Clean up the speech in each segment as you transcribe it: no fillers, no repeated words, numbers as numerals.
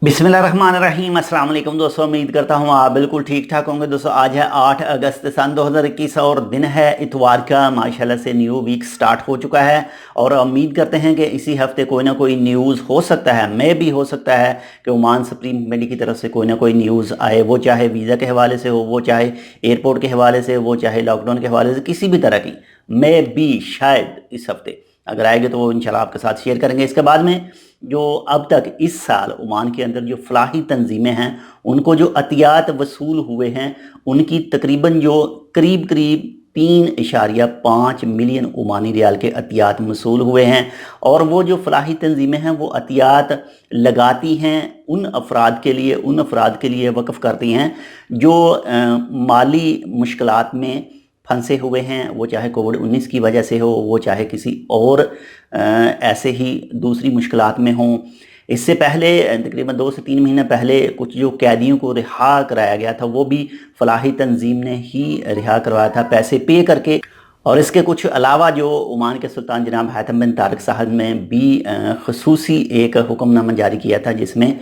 बिस्मिल्लाहिर्रहमानिर्रहीम। अस्सलाम वालेकुम दोस्तों, उम्मीद करता हूँ आप बिल्कुल ठीक ठाक होंगे। दोस्तों आज है 8 अगस्त सन 2021 और दिन है इतवार का। माशाल्लाह से न्यू वीक स्टार्ट हो चुका है और उम्मीद करते हैं कि इसी हफ्ते कोई ना कोई न्यूज़ हो सकता है, मे भी हो सकता है कि ओमान सुप्रीम कमेटी की तरफ से कोई ना कोई न्यूज़ आए। वो चाहे वीज़ा के हवाले से हो, वो चाहे एयरपोर्ट के हवाले से, वो चाहे लॉकडाउन के हवाले से, किसी भी तरह की मे भी शायद इस हफ्ते अगर आएगी तो वो इंशाल्लाह आपके साथ शेयर करेंगे। इसके बाद में जो अब तक इस साल ओमान के अंदर जो फलाही तंजीमें हैं उनको जो अतियात वसूल हुए हैं उनकी तकरीबन जो करीब करीब 3.5 मिलियन ओमानी रियाल के अतियात वसूल हुए हैं। और वो जो फलाही तंजीमें हैं वो अतियात लगाती हैं उन अफराद के लिए वक्फ़ करती हैं जो माली मुश्किलात में फंसे हुए हैं। वो चाहे कोविड-19 की वजह से हो, वो चाहे किसी और ऐसे ही दूसरी मुश्किलात में हों। इससे पहले तकरीबन 2 से 3 महीने पहले कुछ जो कैदियों को रिहा कराया गया था वो भी फलाही तंजीम ने ही रिहा करवाया था पैसे पे करके। और इसके कुछ अलावा जो ओमान के सुल्तान जनाब हैथम बिन तारिक साहब ने भी खसूसी एक हुक्मनामा जारी किया था जिसमें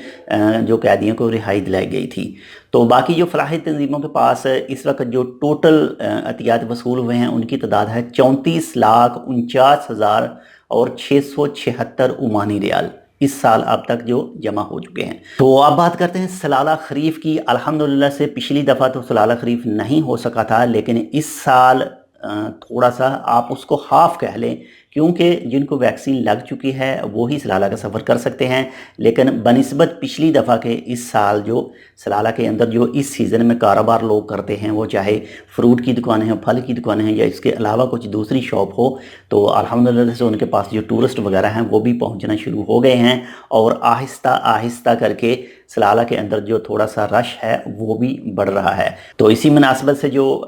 जो कैदियों को रिहाई दिलाई गई थी। तो बाकी जो फलाही तंजीमों के पास इस वक्त जो टोटल अतियात वसूल हुए हैं उनकी तादाद है 34,49,000 और 676 ओमानी रियाल इस साल अब तक जो जमा हो चुके हैं। तो अब बात करते हैं सलाला खरीफ की। अल्हम्दुलिल्लाह से पिछली दफ़ा तो सलाला खरीफ नहीं हो सका था, लेकिन इस साल थोड़ा सा आप उसको हाफ कह लें, क्योंकि जिनको वैक्सीन लग चुकी है वो ही सलाला का सफ़र कर सकते हैं। लेकिन बनिस्बत पिछली दफ़ा के इस साल जो सलाला के अंदर जो इस सीज़न में कारोबार लोग करते हैं, वो चाहे फ्रूट की दुकानें हों, फल की दुकानें हैं या इसके अलावा कुछ दूसरी शॉप हो, तो अल्हम्दुलिल्लाह से उनके पास जो टूरिस्ट वगैरह हैं वो भी पहुंचना शुरू हो गए हैं। और आहिस्ता आहिस्ता करके सलाला के अंदर जो थोड़ा सा रश है वो भी बढ़ रहा है। तो इसी मुनासबत से जो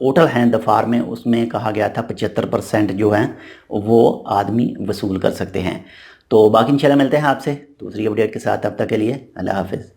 होटल हैं दफार में, उसमें कहा गया था 75% जो हैं वो आदमी वसूल कर सकते हैं। तो बाकी इंशाल्लाह मिलते हैं आपसे दूसरी अपडेट के साथ। तब तक के लिए अल्लाह हाफ़िज़।